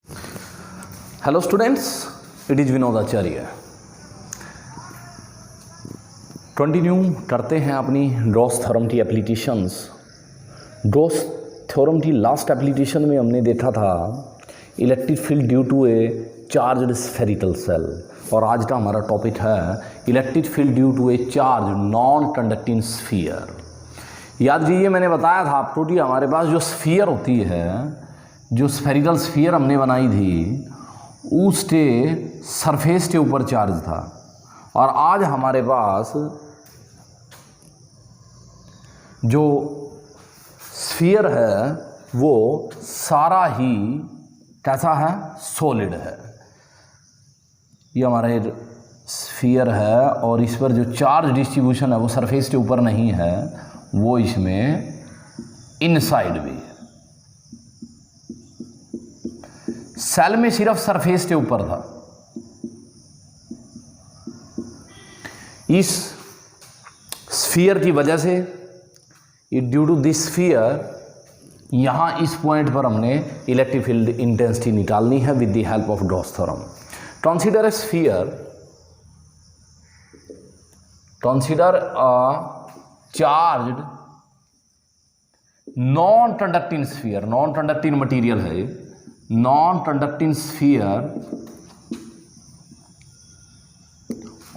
Hello students, it is Vinod Acharya. Continue करते हैं अपनी गॉस थ्योरम की एप्लीकेशंस। गॉस थ्योरम की लास्ट एप्लीकेशन में हमने देखा था electric field due to a charged spherical shell, और आज का हमारा टॉपिक है electric field due to a charge non conducting sphere. याद कीजिए, मैंने बताया था आपको कि हमारे पास जो स्फीयर होती है, जो स्फेरिकल स्फीयर हमने बनाई थी, उसके सरफेस के ऊपर चार्ज था, और आज हमारे पास जो स्फीयर है वो सारा ही कैसा है, सॉलिड है। ये हमारा स्फीयर है और इस पर जो चार्ज डिस्ट्रीब्यूशन है वो सरफेस के ऊपर नहीं है, वो इसमें इनसाइड भी है। सेल में सिर्फ सरफेस के ऊपर था। इस स्फीयर की वजह से, ड्यू टू दिस स्फीयर, यहां इस पॉइंट पर हमने इलेक्ट्रिक फील्ड इंटेंसिटी निकालनी है with the help of Gauss theorem. Consider a sphere, consider a charged non conducting sphere, non conducting material है, non conducting sphere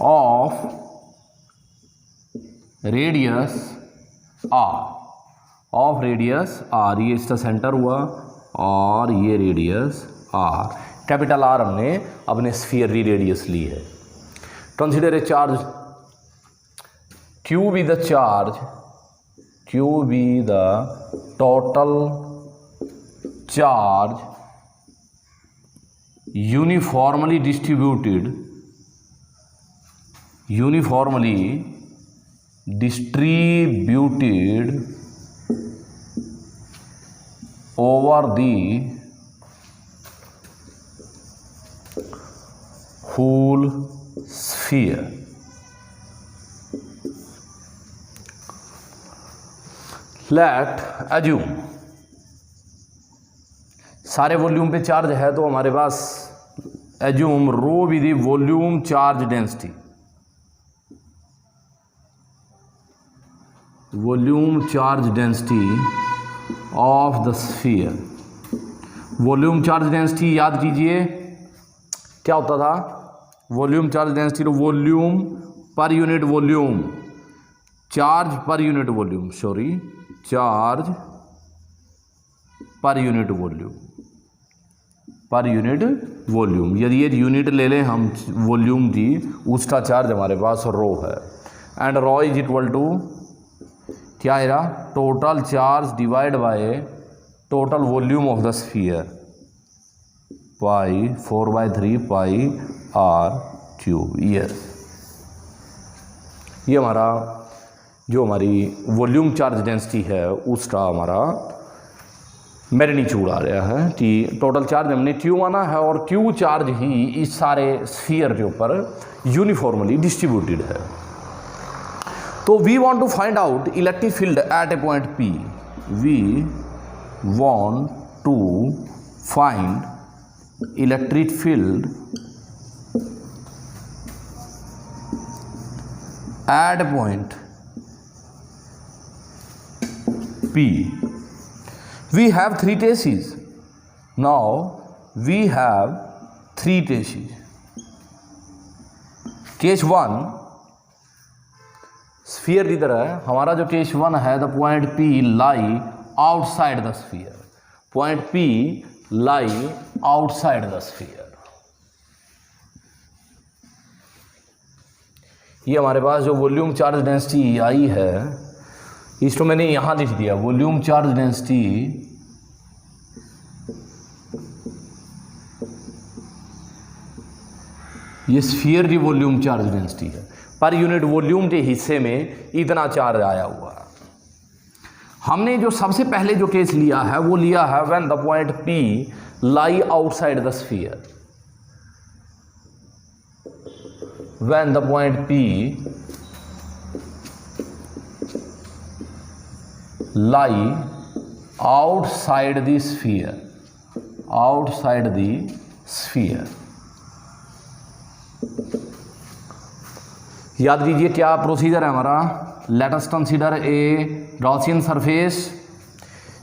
of radius R, of radius R, ये इसका centre हुआ और ये radius are, capital R हमने अपने sphere की radius ली है। Consider a charge Q be the charge, Q be the total charge uniformly distributed over the whole sphere। Let assume सारे वॉल्यूम पे चार्ज है, तो हमारे पास assume rho with the volume charge density, volume charge density of the sphere. Volume charge density याद कीजिए क्या होता था, वॉल्यूम चार्ज डेंसिटी तो वॉल्यूम पर यूनिट वॉल्यूम, चार्ज पर यूनिट वॉल्यूम, सॉरी, चार्ज पर यूनिट वॉल्यूम, पर यूनिट वॉल्यूम। यदि ये यूनिट ले लें हम वॉल्यूम की, उसका चार्ज हमारे पास रो है, and rho is equal to क्या है, total charge divide by total volume of the sphere, pi 4/3 pi R cube. Yes, ये हमारा जो हमारी वॉल्यूम चार्ज डेंसिटी है उसका हमारा मैग्नीट्यूड आ रहा है कि टोटल चार्ज हमने क्यू माना है, और क्यू चार्ज ही इस सारे स्फीयर के ऊपर यूनिफॉर्मली डिस्ट्रीब्यूटेड है। तो we want to find out electric field at a point P, we want to find electric field at a point P. We have three cases. Now we have three cases. Case 1, sphere की तरह हमारा जो case 1 है, the point P lie outside the sphere, point P lie outside the sphere. ये हमारे पास जो volume charge density आई है, इसको मैंने यहां लिख दिया, वॉल्यूम चार्ज डेंसिटी ये स्फीयर की वॉल्यूम चार्ज डेंसिटी है, पर यूनिट वॉल्यूम के हिस्से में इतना चार्ज आया हुआ है। हमने जो सबसे पहले जो केस लिया है वो लिया है when the point P lie outside the sphere, when the point P lie outside the sphere, outside the sphere. याद कीजिए क्या प्रोसीजर है हमारा। Late us consider a Gaussian surface,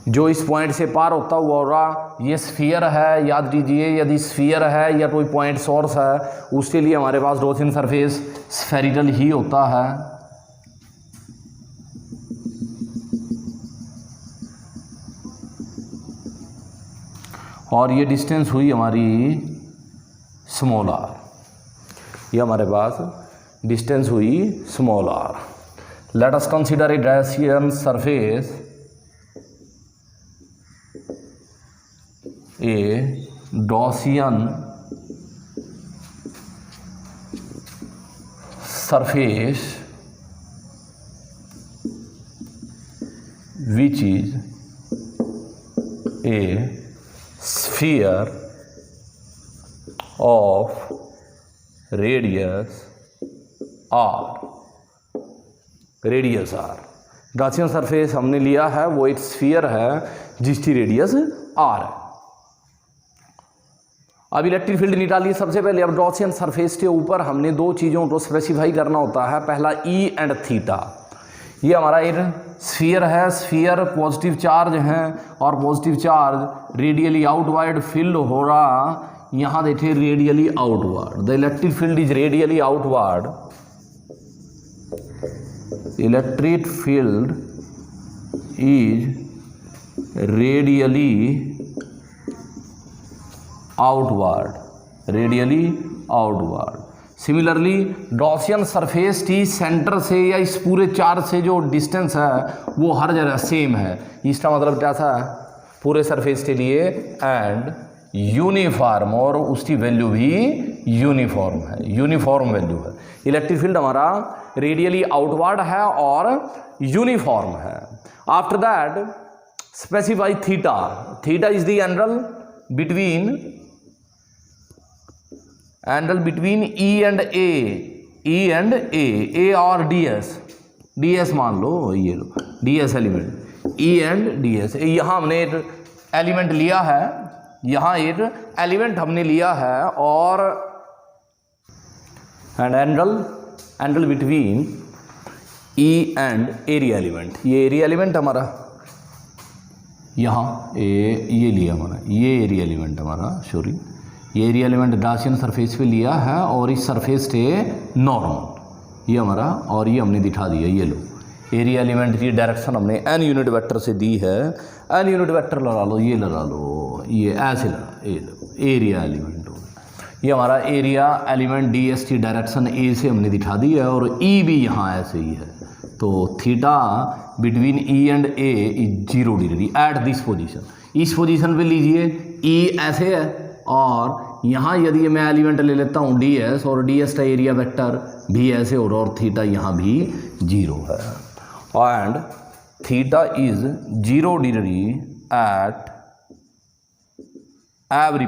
जो इस पॉइंट से पार होता हुआ होगा। ये स्फीयर है, याद कीजिए यदि स्फीयर है या कोई पॉइंट सोर्स है, उसके लिए हमारे पास गॉसियन सरफेस स्फेरिकल ही होता है। और ये डिस्टेंस हुई हमारी स्मॉल आर, ये हमारे पास डिस्टेंस हुई small R. Let us consider a Gaussian surface, a Gaussian surface which is a sphere of radius r, radius r। Gaussian surface हमने लिया है, वो एक स्फीयर है जिसकी रेडियस r है। अब इलेक्ट्रिक फील्ड निकालिए सबसे पहले। अब गॉसियन सरफेस के ऊपर हमने दो चीज़ों को स्पेसिफाई करना होता है। पहला ई एंड थीटा। ये हमारा एक स्फीयर है, स्फीयर पॉजिटिव चार्ज है और positive charge radially outward field हो रहा। यहाँ देखिए radially outward, the electric field is radially outward, electric field is radially outward, radially outward. Similarly Gaussian surface की सेंटर से या इस पूरे चार्ज से जो डिस्टेंस है वो हर जगह सेम है। इसका मतलब क्या था पूरे सरफेस के लिए, एंड यूनिफॉर्म, और उसकी वैल्यू भी यूनिफॉर्म है, यूनिफॉर्म वैल्यू है। इलेक्ट्रिक फील्ड हमारा रेडियली आउटवर्ड है और यूनिफॉर्म है। After that specify theta. Theta is the angle between E and A और ds मान लो, ये लो ds element, E and ds। यहाँ हमने एक एलिमेंट लिया है, यहाँ एक एलिमेंट हमने लिया है, और angle between E and area element. ये एरिया एलिमेंट हमारा यहाँ ये लिया हमारा, ये एरिया एलिमेंट हमारा, सॉरी ये एरिया एलिमेंट गॉसियन सरफेस पे लिया है और इस सरफेस से नॉर्मल ये हमारा, और ये हमने दिखा दिया। ये लो एरिया एलिमेंट की डायरेक्शन हमने एन यूनिट वेक्टर से दी है। एन यूनिट वेक्टर लगा लो, ये लगा लो, ये ऐसे लगा, ये लो एरिया एलिमेंट हो गया। ये हमारा एरिया एलिमेंट ds की डायरेक्शन ए से हमने दिखा दी है, और ई भी यहाँ ऐसे ही है। तो theta between E and A is 0 degree at this position. इस पोजीशन पे लीजिए, ई ऐसे है और यहाँ यदि मैं एलिमेंट ले लेता हूँ ds, और ds का एरिया वेक्टर भी ऐसे हो रहा, और थीटा यहाँ भी 0 है, and theta is 0 degree at every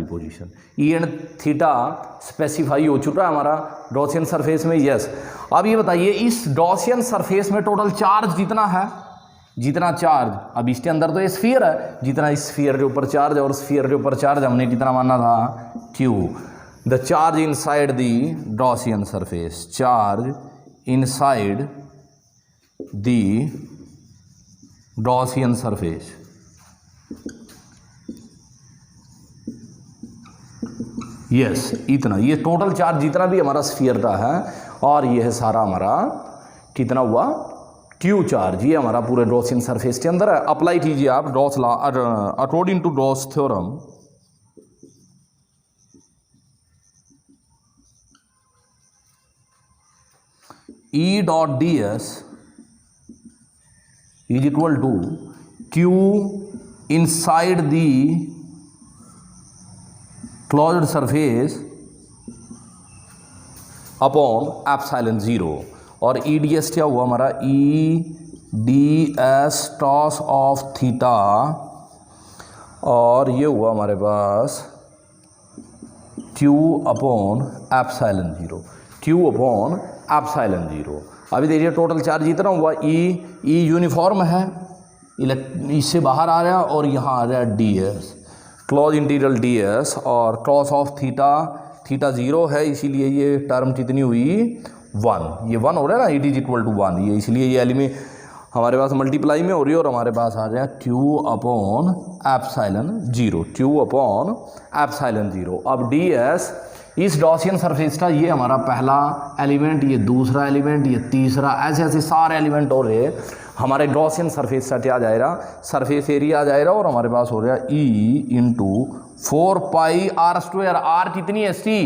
position. E and theta specify हो चुका है हमारा गॉसियन सरफेस में। यस, अब ये बताइए इस गॉसियन सरफेस में टोटल चार्ज जितना है, जितना चार्ज, अब इसके अंदर तो ये स्फीयर है, जितना इस स्फीयर के ऊपर चार्ज और स्फीयर के ऊपर चार्ज हमने कितना माना था, Q। The charge inside the Gaussian surface, charge inside the Gaussian surface, yes इतना, ये टोटल चार्ज जितना भी हमारा स्फीयर का है, और ये है सारा हमारा कितना हुआ Q चार्ज, ये हमारा पूरे गॉसियन सरफेस के अंदर है। अप्लाई कीजिए आप Gauss law, according to Gauss theorem E dot ds is equal to Q inside the closed surface upon epsilon 0। और ई डी एस क्या हुआ हमारा, E D S cos of theta, और ये हुआ हमारे पास Q upon epsilon 0, Q upon epsilon 0। अभी देखिए टोटल चार्ज जितना हुआ ई यूनिफॉर्म है, इससे बाहर आ रहा है और यहाँ आ रहा है ds, क्लॉज इंटीग्रल ds, और क्रॉस ऑफ थीटा 0 है, इसीलिए ये टर्म कितनी हुई 1, ये 1 हो रहा है ना, इट इज इक्वल टू 1, ये इसलिए ये एलिमेंट हमारे पास मल्टीप्लाई में हो रही है और हमारे पास आ रहा है q upon epsilon 0, q upon epsilon 0। अब ds इस गॉसियन सरफेस का ये हमारा पहला एलिमेंट, ये दूसरा एलिमेंट, ये तीसरा, ऐसे ऐसे सारे एलिमेंट हो रहे हमारे गॉसियन सरफेस का क्या आ जाएगा, सरफेस एरिया आ जाएगा, और हमारे पास हो रहा है E इंटू 4 पाई r स्क्वायर। r कितनी है सी,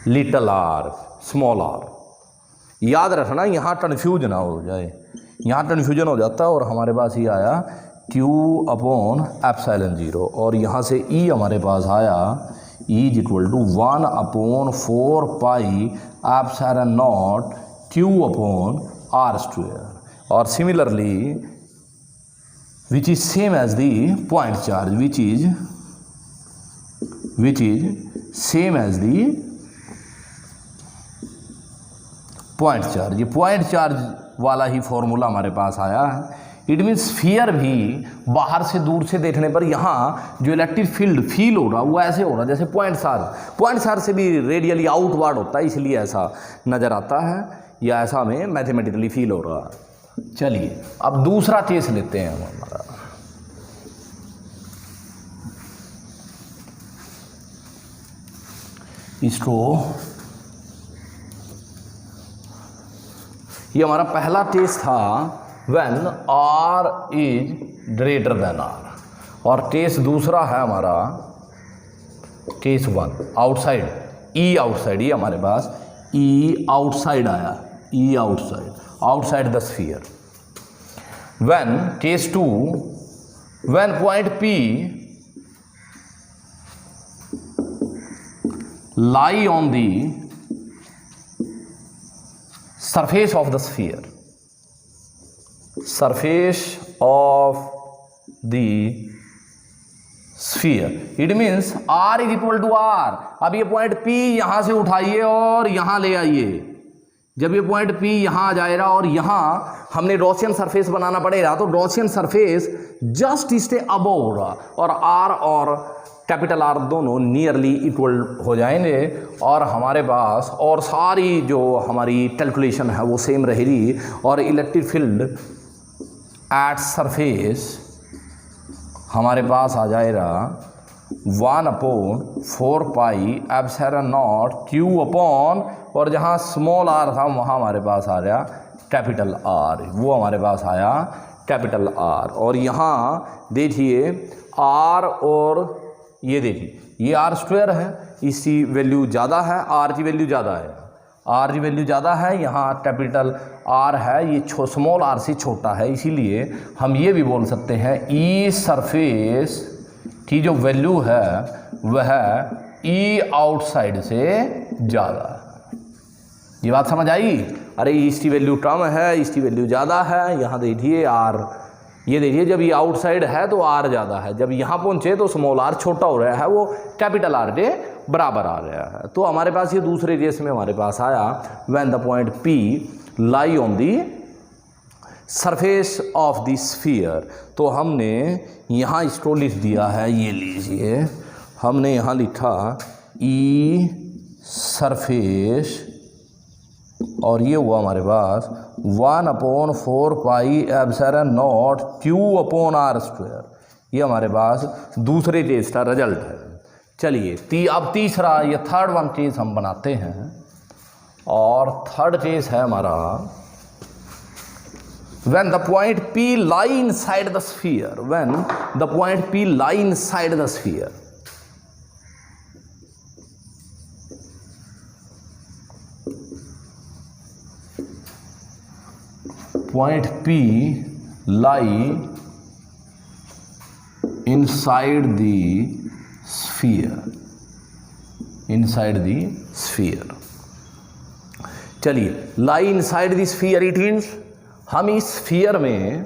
लिटल r, स्मॉल r। याद रखना यहाँ कन्फ्यूज ना हो जाए, यहाँ कन्फ्यूजन हो जाता है, और हमारे पास ये आया q अपॉन एप्सिलॉन 0, और यहाँ से E हमारे पास आया E is equal to 1 upon 4 pi epsilon naught q upon r square. और similarly which is same as the point charge, which is same as the point charge. ये point charge वाला ही फॉर्मूला हमारे पास आया है। इट मीन्स स्फीयर भी बाहर से दूर से देखने पर यहाँ जो इलेक्ट्रिक फील्ड फील हो रहा वो ऐसे हो रहा जैसे पॉइंट चार्ज से भी रेडियली आउटवर्ड होता है, इसलिए ऐसा नज़र आता है, या ऐसा हमें मैथमेटिकली फील हो रहा है। चलिए अब दूसरा केस लेते हैं हम हमारा। इसको ये हमारा पहला केस था when r is greater than r, और केस दूसरा है हमारा केस 1 आउटसाइड, E आउटसाइड, ये हमारे पास E आउटसाइड आया, E outside the sphere. When case 2, when point P lie on the surface of the sphere, surface of the sphere, it means r is equal to r। अब ये point P यहां से उठाइए और यहां ले आइए। जब ये पॉइंट P यहां आ जाएगा और यहां हमने गॉसियन सरफेस बनाना पड़ेगा, तो गॉसियन सरफेस जस्ट इससे अबव होगा, और r और कैपिटल R दोनों नियरली इक्वल हो जाएंगे, और हमारे पास और सारी जो हमारी कैलकुलेशन है वो सेम रहेगी, और इलेक्ट्रिक फील्ड एट सरफेस हमारे पास आ जाएगा 1 upon 4 pi epsilon naught q upon, और जहाँ स्मॉल r था वहाँ हमारे पास आ गया कैपिटल R, वो हमारे पास आया कैपिटल R। और यहाँ देखिए R, और ये देखिए ये r स्क्वायर है, इसकी वैल्यू ज़्यादा है, r की वैल्यू ज़्यादा है, r की वैल्यू ज़्यादा है, यहाँ कैपिटल R है, ये स्मॉल r से छोटा है, इसीलिए हम ये भी बोल सकते हैं E सरफेस की जो वैल्यू है वह E आउटसाइड से ज़्यादा है। ये बात समझ आई? अरे इसकी वैल्यू कम है, इसकी वैल्यू ज़्यादा है, यहाँ देखिए R, ये देखिए जब ये आउटसाइड है तो r ज़्यादा है, जब यहाँ पहुँचे तो स्मॉल r छोटा हो रहा है, वो कैपिटल R के बराबर आ रहा है। तो हमारे पास ये दूसरे केस में हमारे पास आया when the point P lie on the surface of the sphere. तो हमने यहाँ इसको लिख दिया है, ये लीजिए, हमने यहाँ लिखा E सरफेस, और ये हुआ हमारे पास 1 upon 4 pi epsilon naught q upon r square. ये हमारे पास दूसरे केस का रिजल्ट है। चलिए अब तीसरा, ये थर्ड वन केस हम बनाते हैं, और थर्ड केस है हमारा when the point P lie inside the sphere, when the point P lie inside the sphere, point P lie inside the sphere, inside the sphere। चलिए लाई inside the sphere, it means हम इस sphere में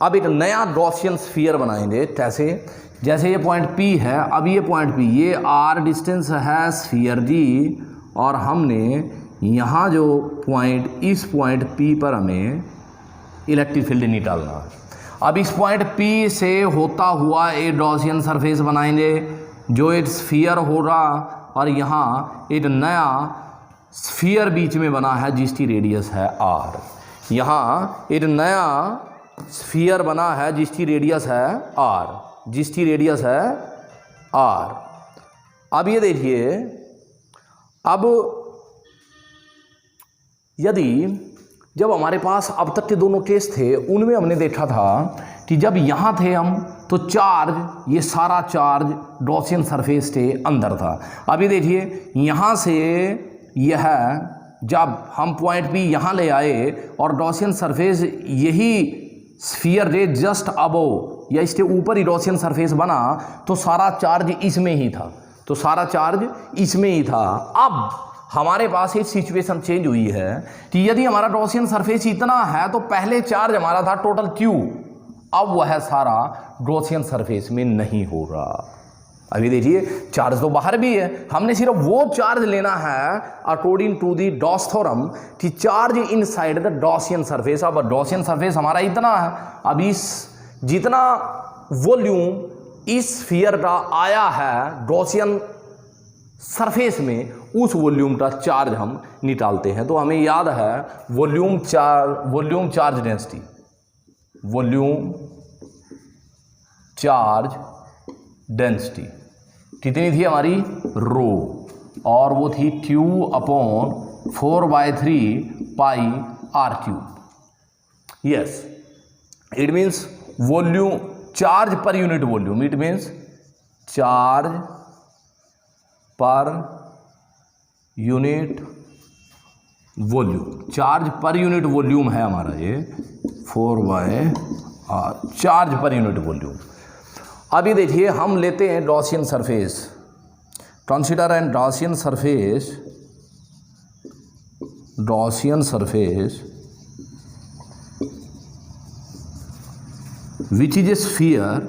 अब एक नया Gaussian sphere बनाएंगे। कैसे? जैसे ये पॉइंट P है, अब ये पॉइंट P, ये r डिस्टेंस है स्फीयर जी, और हमने यहाँ जो पॉइंट, इस पॉइंट P पर हमें इलेक्ट्रिक फील्ड निकालना है। अब इस पॉइंट P से होता हुआ एक गॉसियन सरफेस बनाएंगे जो एक स्फीयर होगा, और यहाँ एक नया स्फीयर बीच में बना है जिसकी रेडियस है r। यहाँ एक नया स्फीयर बना है जिसकी रेडियस है r, जिसकी रेडियस है r। अब ये देखिए, अब यदि जब हमारे पास अब तक के दोनों केस थे उनमें हमने देखा था कि जब यहाँ थे हम तो चार्ज, ये सारा चार्ज गॉसियन सरफेस के अंदर था। अभी देखिए यहाँ से यह, जब हम पॉइंट P यहाँ ले आए और गॉसियन सरफेस यही स्फीयर के जस्ट अबव या इसके ऊपर ही गॉसियन सरफेस बना, तो सारा चार्ज इसमें ही था, तो सारा चार्ज इसमें ही था। अब हमारे पास एक सिचुएशन चेंज हुई है कि यदि हमारा गॉसियन सरफेस इतना है तो पहले चार्ज हमारा था टोटल Q, अब वह सारा गॉसियन सरफेस में नहीं हो रहा। अभी देखिए चार्ज तो बाहर भी है, हमने सिर्फ वो चार्ज लेना है according to the Gauss theorem कि charge inside the Gaussian surface. अब गॉसियन सरफेस हमारा इतना है, अब इस जितना वॉल्यूम इस स्फीयर का आया है गॉसियन सरफेस में, उस वॉल्यूम का चार्ज हम निकालते हैं। तो हमें याद है volume charge density, volume charge density कितनी थी हमारी, रो, और वो थी Q/4/3 pi r³। Yes, it means volume charge पर unit volume, it means charge पर यूनिट वॉल्यूम, चार्ज पर यूनिट वॉल्यूम है हमारा ये 4/r, चार्ज पर यूनिट वॉल्यूम। अभी देखिए हम लेते हैं Gaussian surface, consider N Gaussian surface, Gaussian surface which is a sphere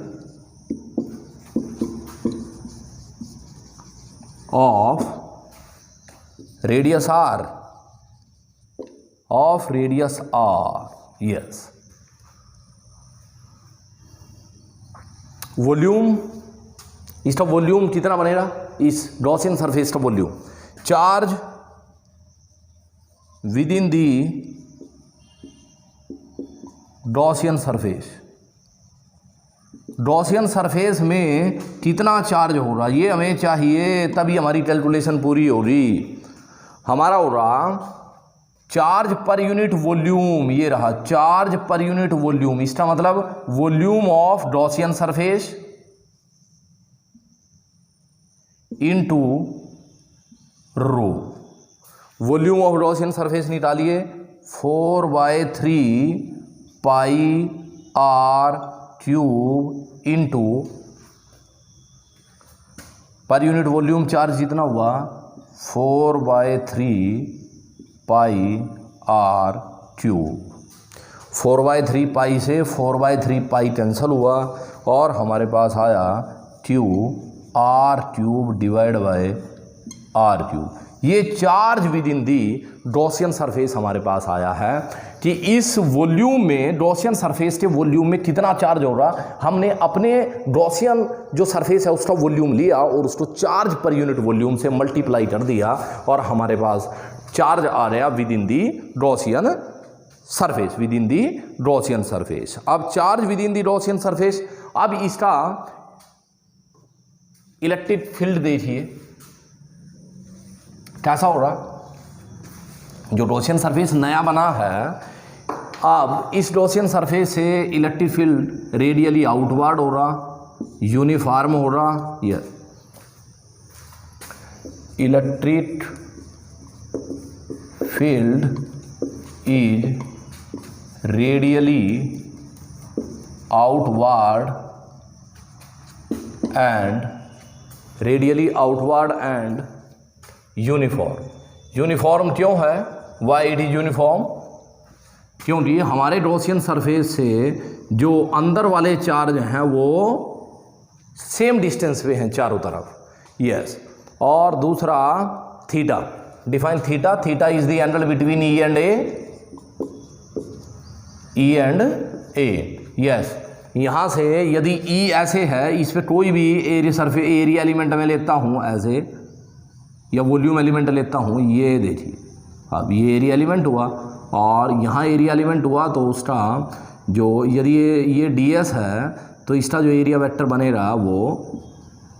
of radius r, of radius r। yes, volume, इसका वॉल्यूम कितना बनेगा, इस गॉसियन सरफेस का volume, charge within the Gaussian surface, Gaussian surface में कितना charge हो रहा ये हमें चाहिए, तभी हमारी कैलकुलेशन पूरी होगी। हमारा हो रहा चार्ज पर यूनिट वॉल्यूम, ये रहा चार्ज पर यूनिट वॉल्यूम, इसका मतलब volume of Gaussian surface into rho. Volume of Gaussian surface निकालिए 4/3 pi r³ into per unit volume charge जितना हुआ 4/3 पाई r³। 4/3 पाई से 4/3 पाई कैंसिल हुआ और हमारे पास आया Q r³ divide by r³। ये charge within the Gaussian surface हमारे पास आया है कि इस वॉल्यूम में, गॉसियन सरफेस के वॉल्यूम में कितना चार्ज हो रहा। हमने अपने गॉसियन जो सरफेस है उसका वॉल्यूम लिया और उसको चार्ज पर यूनिट वॉल्यूम से मल्टीप्लाई कर दिया और हमारे पास चार्ज आ रहा within the Gaussian surface, within the Gaussian surface. अब charge within the Gaussian surface, अब इसका इलेक्ट्रिक फील्ड देखिए कैसा हो रहा। जो गॉसियन सरफेस नया बना है, अब इस गॉसियन सरफेस से इलेक्ट्रिक फील्ड रेडियली आउटवर्ड हो रहा, यूनिफॉर्म हो रहा। ये electric field is radially outward and uniform. Uniform क्यों है, वाई इट इज यूनिफॉर्म, क्योंकि हमारे गॉसियन सरफेस से जो अंदर वाले चार्ज हैं वो सेम डिस्टेंस पे हैं चारों तरफ। यस, और दूसरा theta, define theta, theta is the angle between E and A, E and A. Yes, यहाँ से यदि ई ऐसे है, इस पे कोई भी एरिया सरफेस एरिया एलिमेंट में लेता हूँ ऐसे, या वॉल्यूम एलिमेंट लेता हूँ, ये देखिए अब ये एरिया एलिमेंट हुआ और यहाँ एरिया एलिमेंट हुआ, तो उसका जो यदि ये डी एस है तो इसका जो एरिया वेक्टर बनेगा वो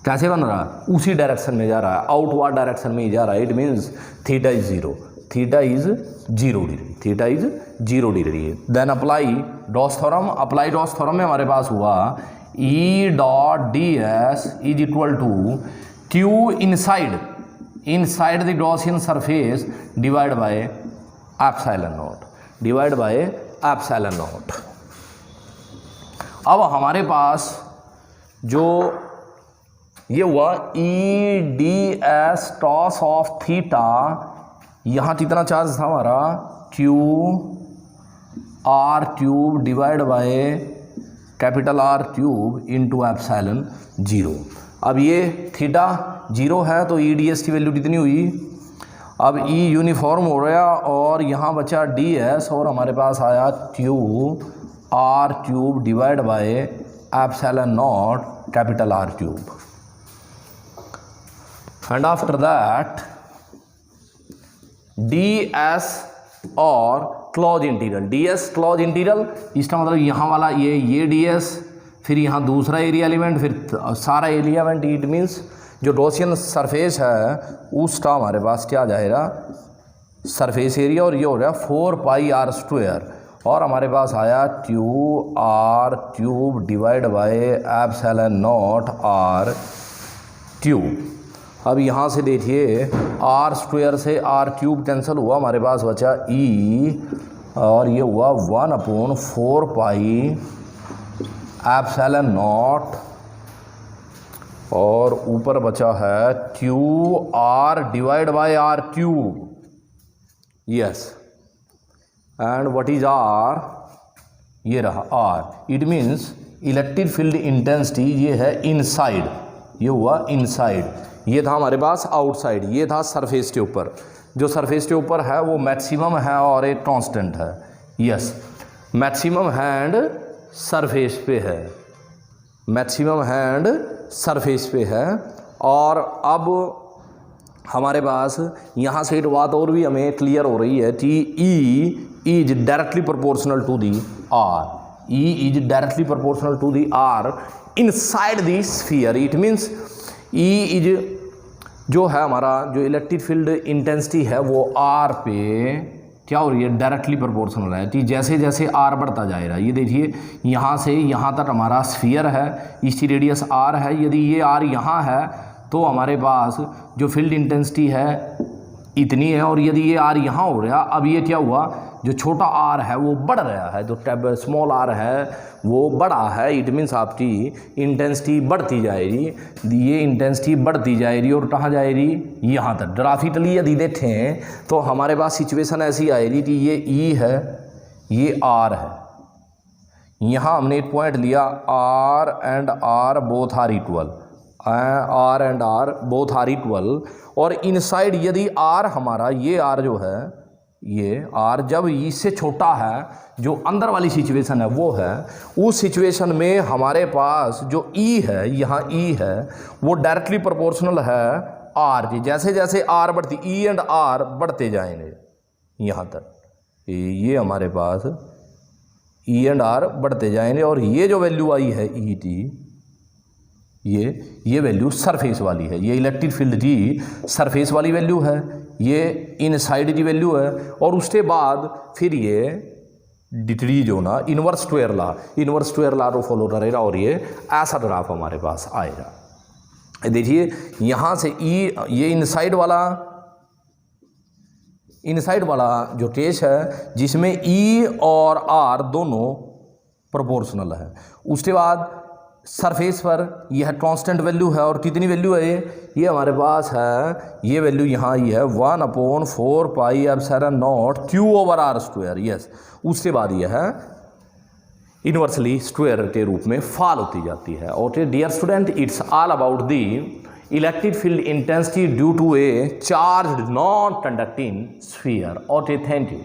कैसे बन रहा है, उसी डायरेक्शन में जा रहा है, आउटवर्ड डायरेक्शन में ही जा रहा है। It means theta is zero, theta is 0 degree, theta is 0 degree. Then apply Gauss theorem, apply Gauss theorem में हमारे पास हुआ E dot D S is equal to Q inside the Gaussian surface divide by epsilon naught, divide by epsilon naught. अब हमारे पास जो ये हुआ E D S cos of theta, यहाँ कितना चार्ज था हमारा, Q R cube divide by capital R cube into epsilon 0। अब ये थीटा 0 है तो ई डी एस की वैल्यू कितनी हुई, अब ई यूनिफॉर्म हो गया और यहाँ बचा डी एस और हमारे पास आया Q R cube divide by epsilon naught capital R cube. And after that D S और close integral, D S close integral, इसका मतलब यहाँ वाला ये डी एस, फिर यहाँ दूसरा एरिया एलिमेंट, फिर सारा एरिया एलिमेंट। इट मीन्स जो गॉसियन सरफेस है उसका हमारे पास क्या आ जाएगा, सरफेस एरिया, और ये हो गया 4 पाई आर स्क्वायर, और हमारे पास आया Q R cube divide by epsilon naught R cube. अब यहाँ से देखिए आर स्क्वायर से आर क्यूब कैंसिल हुआ, हमारे पास बचा ई, और ये हुआ 1/4 पाई एप्सिलॉन नॉट, और ऊपर बचा है Q R divide by R cube. Yes, and what is R, ये रहा R. It means electric field intensity ये है इनसाइड, ये हुआ इनसाइड, ये था हमारे पास आउटसाइड, ये था सरफेस के ऊपर। जो सरफेस के ऊपर है वो मैक्सिमम है और एक कांस्टेंट है। यस, मैक्सिमम हैंड सरफेस पे है, मैक्सिमम हैंड सरफेस पे है। और अब हमारे पास यहाँ से एक बात और भी हमें क्लियर हो रही है कि E is directly proportional to the R, E is directly proportional to the R inside the sphere. It means E is जो है हमारा जो इलेक्ट्रिक फील्ड इंटेंसिटी है वो R पे क्या हो रही है, डायरेक्टली प्रोपोर्शनल है कि जैसे जैसे R बढ़ता जाएगा। ये देखिए यहाँ से यहाँ तक हमारा स्फीयर है, इसकी रेडियस R है, यदि ये R यहाँ है तो हमारे पास जो फील्ड इंटेंसिटी है इतनी है, और यदि ये R यहाँ हो रहा, अब ये क्या हुआ, जो छोटा R है वो बढ़ रहा है, जो स्मॉल r है वो बड़ा है। इट मीन्स आपकी इंटेंसिटी बढ़ती जाएगी, ये इंटेंसिटी बढ़ती जाएगी और कहाँ जाएगी, यहाँ तक। ग्राफिकली यदि देखें तो हमारे पास सिचुएशन ऐसी आएगी कि ये E है, ये R है, यहाँ हमने एक पॉइंट लिया R and R both are equal, R and R both are equal, और इनसाइड यदि R हमारा ये R जो है, ये R जब इससे छोटा है, जो अंदर वाली सिचुएशन है वो है, उस सिचुएशन में हमारे पास जो E है, यहाँ E है वो डायरेक्टली प्रोपोर्शनल है R की। जैसे जैसे R बढ़ती, E एंड R बढ़ते जाएंगे यहाँ तक, ये हमारे पास E एंड R बढ़ते जाएंगे, और ये जो वैल्यू आई है E की, ये वैल्यू सरफेस वाली है, ये इलेक्ट्रिक फील्ड की सरफेस वाली वैल्यू है, ये इनसाइड की वैल्यू है। और उसके बाद फिर ये डिक्रीज होना, इनवर्स स्क्वायर ला को फॉलो करेगा, और ये ऐसा ग्राफ हमारे पास आएगा। देखिए यहाँ से ये इनसाइड वाला जो केस है जिसमें E और R दोनों प्रोपोर्शनल है। उसके बाद सरफेस पर यह कांस्टेंट वैल्यू है, और कितनी वैल्यू है ये हमारे पास है, ये वैल्यू यहाँ ये है 1/4 पाई epsilon naught Q over R square. Yes, उसके बाद यह है इन्वर्सली स्क्वायर के रूप में फॉल होती जाती है। Okay dear student, it's all about the electric field intensity due to a charge non conducting sphere. Okay, thank you.